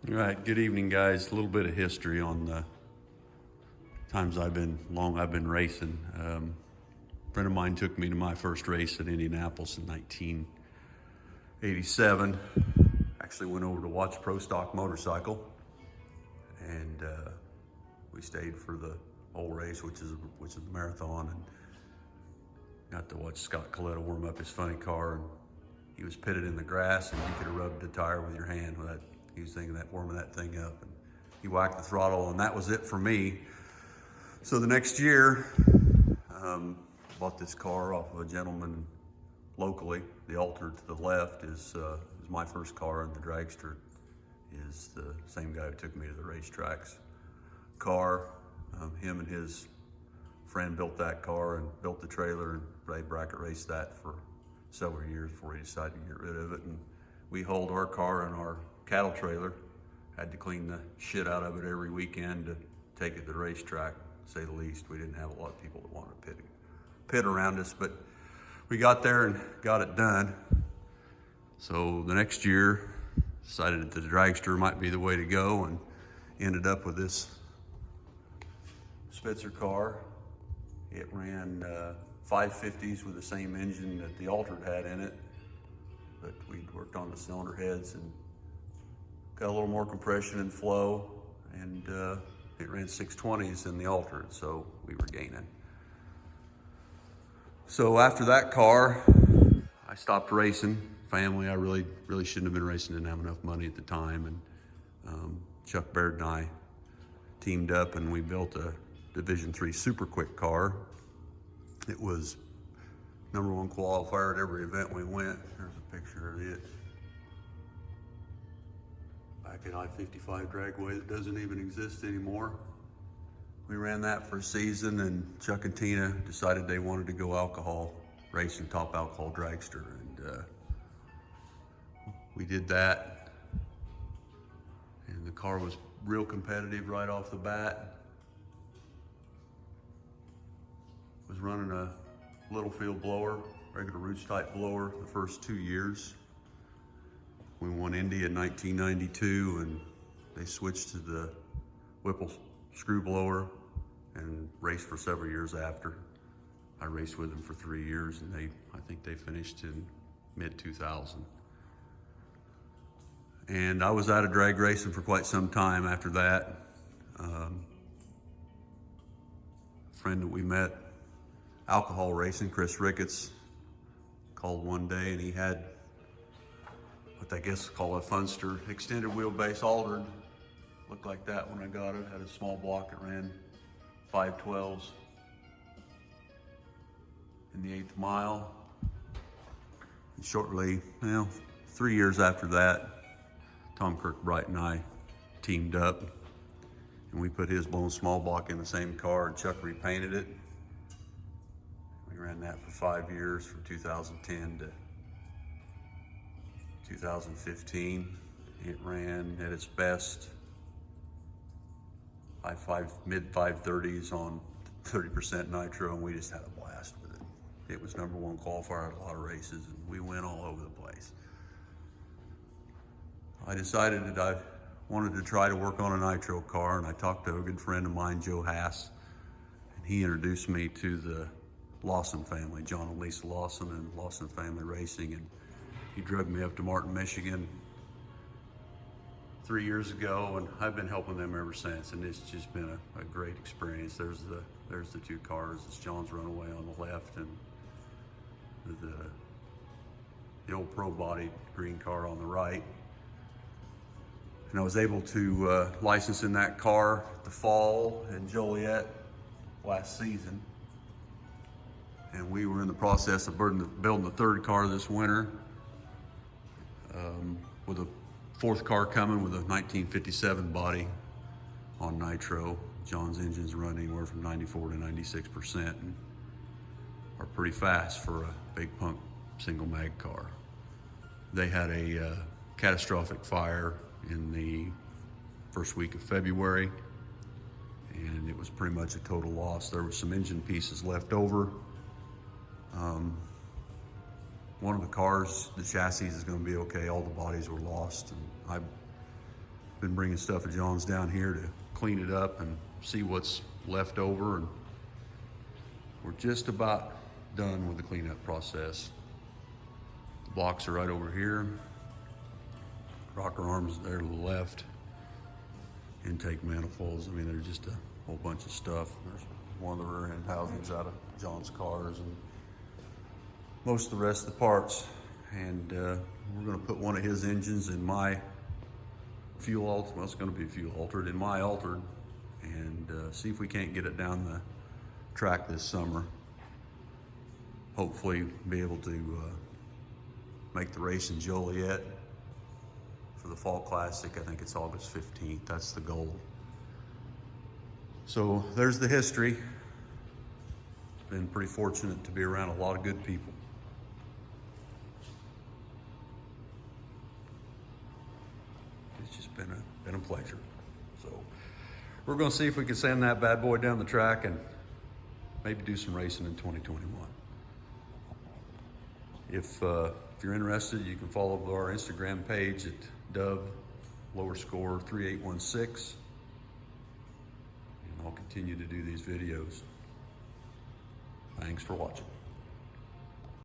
All right, good evening, guys. A little bit of history on the times I've been racing. A friend of mine took me to my first race at Indianapolis in 1987. Actually went over to watch Pro Stock Motorcycle, and we stayed for the whole race, which is the marathon, and got to watch Scott Coletta warm up his funny car. And he was pitted in the grass, and you could have rubbed the tire with your hand with that. He was thinking that warming that thing up, and he whacked the throttle, and that was it for me. So the next year, bought this car off of a gentleman locally. The Alter to the left is my first car, and the Dragster is the same guy who took me to the racetracks. Car, him and his friend built that car and built the trailer, and they bracket raced that for several years before he decided to get rid of it. And we hauled our car and our cattle trailer, had to clean the shit out of it every weekend to take it to the racetrack, to say the least. We didn't have a lot of people that wanted to pit around us, but we got there and got it done. So the next year, decided that the Dragster might be the way to go, and ended up with this Spitzer car. It ran 550s with the same engine that the Alter had in it, but we'd worked on the cylinder heads and got a little more compression and flow, and it ran 620s in the Alter, so we were gaining. So after that car, I stopped racing. Family, I really shouldn't have been racing, didn't have enough money at the time, and Chuck Baird and I teamed up and we built a Division III super quick car. It was #1 qualifier at every event we went. There's a picture of it. Back at I-55 Dragway that doesn't even exist anymore. We ran that for a season, and Chuck and Tina decided they wanted to go alcohol racing, top alcohol dragster, and we did that. And the car was real competitive right off the bat. Was running a Littlefield blower, regular Roots type blower, the first 2 years. We won Indy in 1992, and they switched to the Whipple screw blower and raced for several years after. I raced with them for 3 years, and I think they finished in mid-2000. And I was out of drag racing for quite some time after that. A friend that we met alcohol racing, Chris Ricketts, called one day, and he had what I guess is called a Funster extended wheelbase altered. Looked like that when I got it. Had a small block that ran 512s in the 8th mile. And shortly, 3 years after that, Tom Kirkbright and I teamed up, and we put his blown small block in the same car, and Chuck repainted it. We ran that for 5 years, from 2010 to 2015. It ran at its best mid 530s on 30% nitro, and we just had a blast with it. It was #1 qualifier at a lot of races, and we went all over the place. I decided that I wanted to try to work on a nitro car, and I talked to a good friend of mine, Joe Hass, and he introduced me to the Lawson family, John and Lisa Lawson and Lawson Family Racing, and he drugged me up to Martin, Michigan 3 years ago, and I've been helping them ever since, and it's just been a great experience. There's the two cars. It's John's Runaway on the left, and the old Pro body green car on the right. And I was able to license in that car the fall in Joliet last season. And we were in the process of building the third car this winter, with a fourth car coming with a 1957 body on nitro. John's engines run anywhere from 94 to 96% and are pretty fast for a big pump single mag car. They had a catastrophic fire in the first week of February, and it was pretty much a total loss. There were some engine pieces left over. One of the cars, the chassis is going to be okay. All the bodies were lost, and Been bringing stuff of John's down here to clean it up and see what's left over, and we're just about done with the cleanup process. The blocks are right over here. Rocker arms there to the left. Intake manifolds. I mean, there's just a whole bunch of stuff. There's one of the rear end housings out of John's cars, and most of the rest of the parts. And we're gonna put one of his engines in my fuel altered, well, it's gonna be fuel altered, in my altered, and see if we can't get it down the track this summer. Hopefully be able to make the race in Joliet for the Fall Classic. I think it's August 15th, that's the goal. So there's the history. Been pretty fortunate to be around a lot of good people. It's just been a pleasure. So we're gonna see if we can send that bad boy down the track and maybe do some racing in 2021. If you're interested, you can follow our Instagram page at Dub_3816, and I'll continue to do these videos. Thanks for watching.